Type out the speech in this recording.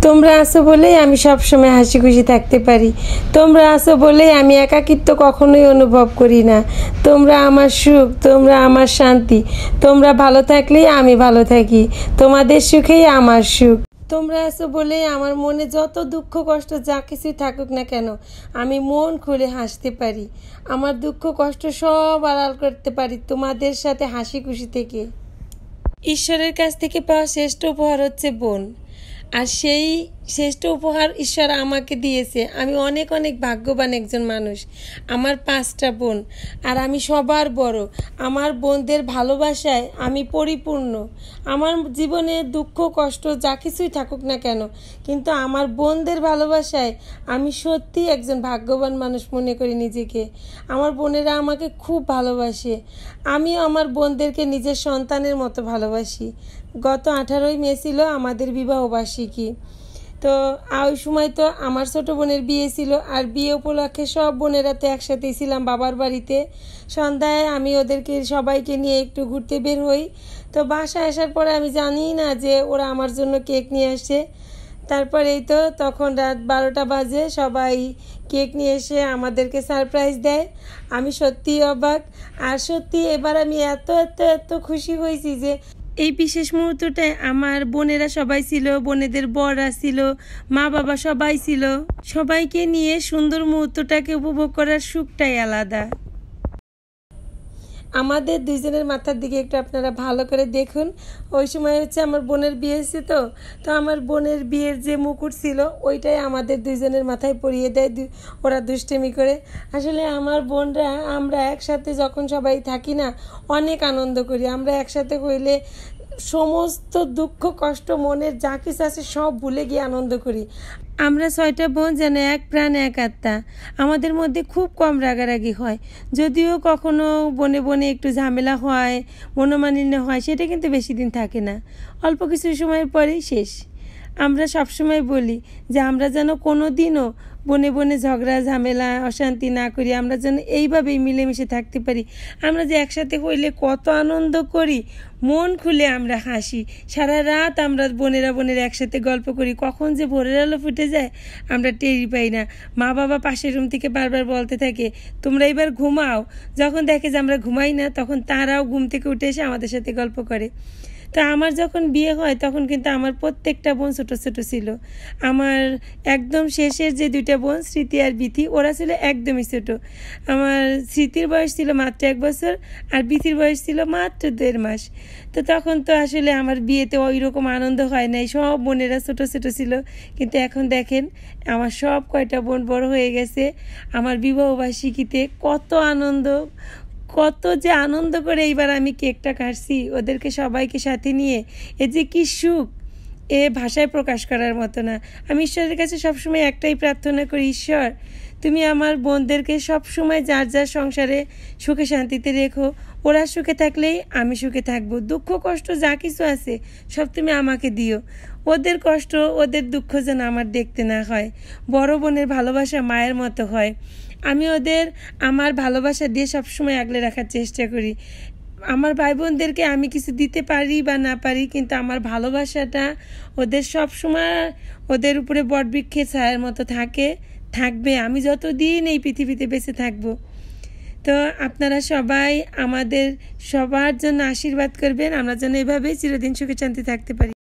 তোমরা আছো বলেই আমি সব সময় হাসি খুশি থাকতে পারি। তোমরা আছো বলেই আমি একাকিত্ব কখনোই অনুভব করি না। তোমরা আমার সুখ, তোমরা আমার শান্তি। তোমরা ভালো থাকলেই আমি ভালো থাকি। তোমাদের সুখেই আমার সুখ। তোমরা আছো বলেই আমার মনে যত দুঃখ কষ্ট যা কিছুই থাকুক না কেন, আমি মন খুলে হাসতে পারি। আমার দুঃখ কষ্ট সব আড়াল করতে পারি তোমাদের সাথে হাসি খুশি থেকে। ঈশ্বরের কাছ থেকে পাওয়া শ্রেষ্ঠ উপহার হচ্ছে বোন। আর সেই শ্রেষ্ঠ উপহার ঈশ্বর আমাকে দিয়েছে। আমি অনেক অনেক ভাগ্যবান একজন মানুষ। আমার 5টা বোন, আর আমি সবার বড়। আমার বোনদের ভালোবাসায় আমি পরিপূর্ণ। আমার জীবনে দুঃখ কষ্ট যা কিছুই থাকুক না কেন, কিন্তু আমার বোনদের ভালোবাসায় আমি সত্যি একজন ভাগ্যবান মানুষ মনে করি নিজেকে। আমার বোনেরা আমাকে খুব ভালোবাসে। আমিও আমার বোনদেরকে নিজের সন্তানের মতো ভালোবাসি। গত 18ই মে ছিল আমাদের বিবাহবার্ষিকী। তো ওই সময় তো আমার ছোটো বোনের বিয়ে ছিল, আর বিয়ে উপলক্ষে সব বোনেরা তো একসাথেই ছিলাম বাবার বাড়িতে। সন্ধ্যায় আমি ওদেরকে সবাইকে নিয়ে একটু ঘুরতে বের হই। তো বাসায় আসার পরে আমি জানি না যে ওরা আমার জন্য কেক নিয়ে আসে। তারপর এই তো তখন রাত 12টা বাজে, সবাই কেক নিয়ে এসে আমাদেরকে সারপ্রাইজ দেয়। আমি সত্যিই অবাক। আর সত্যি এবার আমি এত এত এত খুশি হয়েছি যে এই বিশেষ মুহূর্তটায় আমার বোনেরা সবাই ছিল, বোনেদের বররা ছিল, মা বাবা সবাই ছিল। সবাইকে নিয়ে সুন্দর মুহূর্তটাকে উপভোগ করার সুখটাই আলাদা। আমাদের দুইজনের মাথার দিকে একটু আপনারা ভালো করে দেখুন। ওই সময় হচ্ছে আমার বোনের বিয়ে হয়েছে, তো আমার বোনের বিয়ের যে মুকুট ছিল ওইটাই আমাদের দুইজনের মাথায় পরিয়ে দেয় ওরা দুষ্টেমি করে। আসলে আমার বোনরা আমরা একসাথে যখন সবাই থাকি না, অনেক আনন্দ করি। আমরা একসাথে হইলে সমস্ত দুঃখ কষ্ট মনের যা কিছু আছে সব ভুলে গিয়ে আনন্দ করি। আমরা 6টা বোন যেন এক প্রাণ এক আত্মা। আমাদের মধ্যে খুব কম রাগারাগি হয়। যদিও কখনো বনে বনে একটু ঝামেলা হয়, মনোমালিন্য হয়, সেটা কিন্তু বেশি দিন থাকে না, অল্প কিছু সময়ের পরেই শেষ। আমরা সবসময় বলি যে আমরা যেন কোনো দিনও বনে বনে ঝগড়া ঝামেলা অশান্তি না করি। আমরা যেন এইভাবেই মিলেমিশে থাকতে পারি। আমরা যে একসাথে হইলে কত আনন্দ করি, মন খুলে আমরা হাসি। সারা রাত আমরা বোনেরা একসাথে গল্প করি। কখন যে ভোরের আলো ফুটে যায় আমরা টেরই পাই না। মা বাবা পাশের রুম থেকে বারবার বলতে থাকে তোমরা এবার ঘুমাও। যখন দেখে যে আমরা ঘুমাই না, তখন তারাও ঘুম থেকে উঠে এসে আমাদের সাথে গল্প করে। তো আমার যখন বিয়ে হয় তখন কিন্তু আমার প্রত্যেকটা বোন ছোট ছোট ছিল। আমার একদম শেষের যে 2টা বোন স্মৃতি আর বিথি, ওরা ছিল একদমই ছোট। আমার স্মৃতির বয়স ছিল মাত্র 1 বছর, আর বিথির বয়স ছিল মাত্র 1.5 মাস। তো তখন তো আসলে আমার বিয়েতে ওই রকম আনন্দ হয় নাই, সব বোনেরা ছোট ছোট ছিল। কিন্তু এখন দেখেন আমার সব কয়টা বোন বড় হয়ে গেছে। আমার বিবাহবার্ষিকীতে কত আনন্দ, কত যে আনন্দ করে এইবার আমি কেকটা কাটছি ওদেরকে সবাইকে সাথে নিয়ে। এ যে কি সুখ, এ ভাষায় প্রকাশ করার মতো না। আমি ঈশ্বরের কাছে সবসময় একটাই প্রার্থনা করি, ঈশ্বর তুমি আমার বোনদেরকে সবসময় যার যার সংসারে সুখে শান্তিতে রেখো। ওরা সুখে থাকলেই আমি সুখে থাকবো। দুঃখ কষ্ট যা কিছু আছে সব তুমি আমাকে দিও। ওদের কষ্ট ওদের দুঃখ যেন আমার দেখতে না হয়। বড় বোনের ভালোবাসা মায়ের মতো হয়। আমি ওদের আমার ভালোবাসা দিয়ে সবসময় আগলে রাখার চেষ্টা করি। আমার ভাই বোনদেরকে আমি কিছু দিতে পারি বা না পারি, কিন্তু আমার ভালোবাসাটা ওদের সবসময় ওদের উপরে বটবৃক্ষের ছায়ার মতো থাকবে আমি যতদিন এই পৃথিবীতে বেঁচে থাকবো। তো আপনারা সবাই আমাদের সবার জন্য আশীর্বাদ করবেন, আমরা যেন এভাবেই চিরদিন সুখে শান্তি থাকতে পারি।